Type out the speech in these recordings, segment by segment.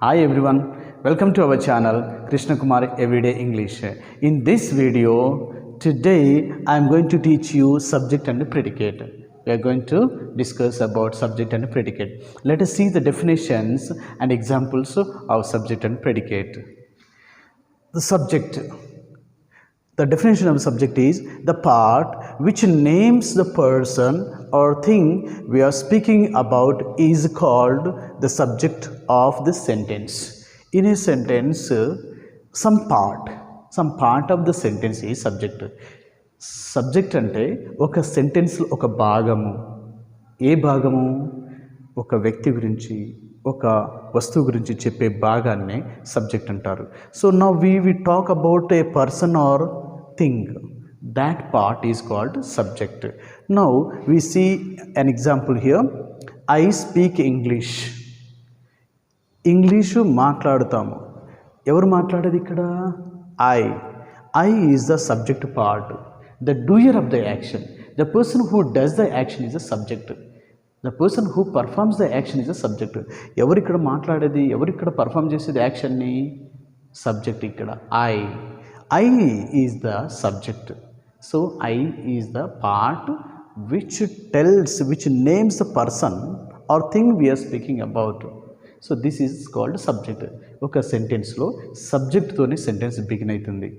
Hi everyone, welcome to our channel Krishna Kumar Everyday English. In this video, today I am going to teach you subject and predicate. We are going to discuss about subject and predicate. Let us see the definitions and examples of subject and predicate. The subject. The definition of subject is the part which names the person or thing we are speaking about is called the subject of the sentence. In a sentence, some part of the sentence is subject. Subject అంటే ఒక సెంటెన్స్లో ఒక భాగము. ఏ భాగము? ఒక వ్యక్తి గురించి, ఒక వస్తువు గురించి చెప్పే భాగాన్ని సబ్జెక్ట్ అంటారు. So now we talk about a person or thing. That part is called subject. Now we see an example here. I speak English. English మాట్లాడుతాము. ఎవరు మాట్లాడేది ఇక్కడ? I is the subject part. The doer of the action. The person who does the action is a subject. The person who performs the action is a subject. ఎవరు ఇక్కడ మాట్లాడేది, ఎవరు ఇక్కడ perform చేసేది యాక్షన్ని? సబ్జెక్ట్ ఇక్కడ I is the subject. So I is the part which names the person or thing we are speaking about. So this is called subject. ఒక సెంటెన్స్లో సబ్జెక్ట్తోనే sentence begin అవుతుంది.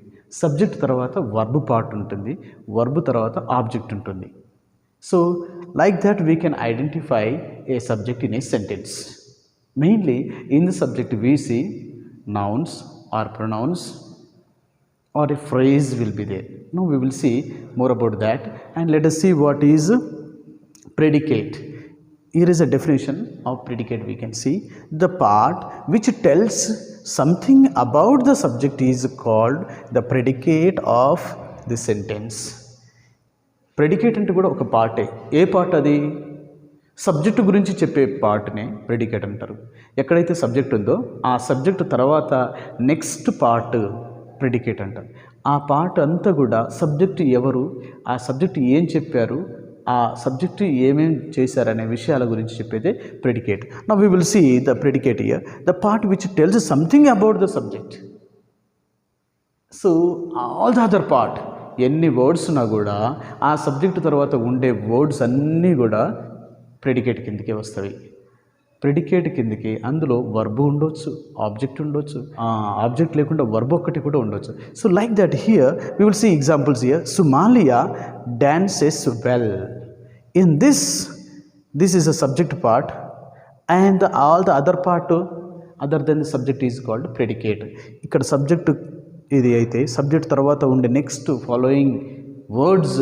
Subject తర్వాత వర్బ్ పార్ట్ ఉంటుంది, verb తర్వాత object ఉంటుంది. So like that we can identify a subject in a sentence. Mainly in the subject we see nouns or pronouns or a phrase will be there. Now we will see more about that, and let us see what is predicate. Here is a definition of predicate. We can see the part which tells something about the subject is called the predicate of the sentence. Predicate అంటే కూడా ఒక పార్టే. ఏ part అది? Subject గురించి చెప్పే పార్ట్నే predicate అంటారు. ఎక్కడైతే subject ఉందో ఆ సబ్జెక్ట్ తర్వాత నెక్స్ట్ పార్ట్ ప్రెడికేట్ అంటారు. ఆ పార్ట్ అంతా కూడా సబ్జెక్టు ఎవరు, ఆ సబ్జెక్టు ఏం చెప్పారు, ఆ సబ్జెక్టు ఏమేం చేశారనే విషయాల గురించి చెప్పేదే predicate. Now we will see the predicate here. The part which tells something about the subject. So all the other part, ఎన్ని వర్డ్స్ ఉన్నా కూడా ఆ సబ్జెక్ట్ తర్వాత ఉండే వర్డ్స్ అన్నీ కూడా ప్రెడికేట్ కిందకే వస్తాయి. ప్రెడికేట్ కిందకి అందులో వర్బ్ ఉండొచ్చు, ఆబ్జెక్ట్ ఉండొచ్చు, ఆబ్జెక్ట్ లేకుండా వర్బ్ ఒక్కటి కూడా ఉండొచ్చు. So like that here we will see examples here. Sumalia dances well. In this is a subject part and all the other part other than the subject is called predicate. ఇక్కడ subject ఇది అయితే subject తర్వాత ఉండే next following words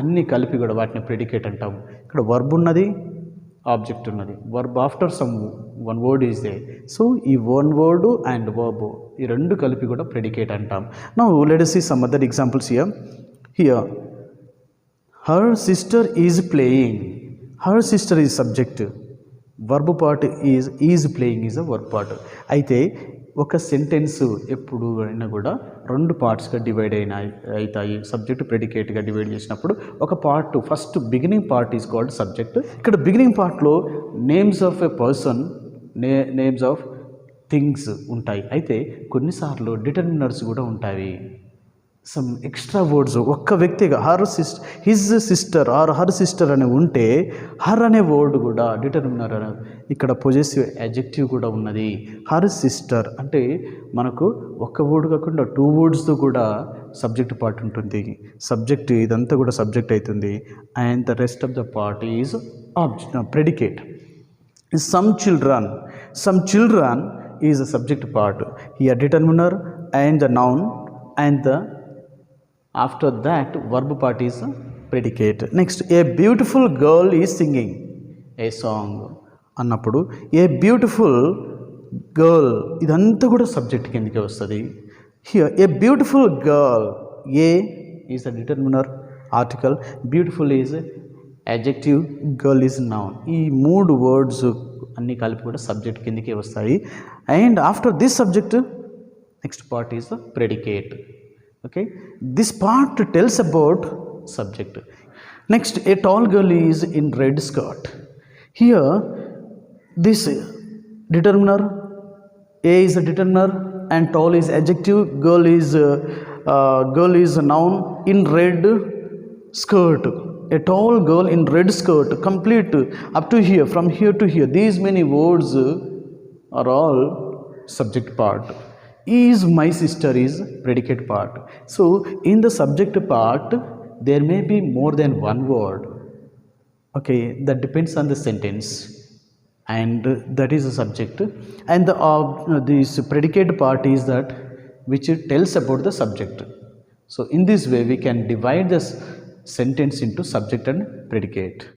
అన్నీ కలిపి కూడా వాటిని predicate అంటాము. ఇక్కడ వర్బ్ ఉన్నది, ఆబ్జెక్ట్ ఉన్నది. Verb after some one word is they. So ఈ వన్ వర్డ్ అండ్ వర్బ్ ఈ రెండు కలిపి కూడా ప్రెడికేట్ అంటాం. Now let us see some other examples here. Her sister is playing. Her sister is subject. Verb part is playing is a verb part. అయితే ఒక sentence ఎప్పుడు అయినా కూడా రెండు పార్ట్స్గా డివైడ్ అవుతాయి. సబ్జెక్ట్ ప్రెడికేట్గా డివైడ్ చేసినప్పుడు ఒక part first beginning part is called subject. ఇక్కడ బిగినింగ్ పార్ట్లో names of a person, names of things ఉంటాయి. అయితే కొన్నిసార్లు డిటర్మినర్స్ కూడా ఉంటాయి. సమ్ ఎక్స్ట్రా వర్డ్స్ ఒక్క వ్యక్తిగా his sister or her sister అని ఉంటే హర్ అనే వర్డ్ కూడా డిటర్మినర్ అని. ఇక్కడ పొజెసివ్ అడ్జెక్టివ్ కూడా ఉన్నది. హర్ సిస్టర్ అంటే మనకు ఒక్క వర్డ్ కాకుండా టూ వర్డ్స్తో కూడా సబ్జెక్ట్ పార్ట్ ఉంటుంది. సబ్జెక్ట్ ఇదంతా కూడా సబ్జెక్ట్ అవుతుంది. And the rest of the part is predicate. Some children is a subject part. Here determiner and the noun and the after that verb part is predicate. Next, a beautiful girl is singing a song అన్నప్పుడు a beautiful girl ఇదంతా కూడా subject కిందకే వస్తుంది. Here a beautiful girl, A is a determiner article, beautiful is adjective, girl is noun. ఈ మూడు words అన్నీ కలిపి కూడా సబ్జెక్ట్ కిందకే వస్తాయి. And after this subject next part is predicate. Okay, this part tells about subject. Next, a tall girl is in red skirt. Here this determiner A is a determiner and tall is adjective. Girl is a noun. In red skirt, a tall girl in red skirt, complete up to here, from here to here, these many words are all subject part. Is my sister is predicate part. So in the subject part there may be more than one word. Okay, that depends on the sentence, and that is the subject. And this predicate part is that which tells about the subject. So in this way we can divide this sentence into subject and predicate.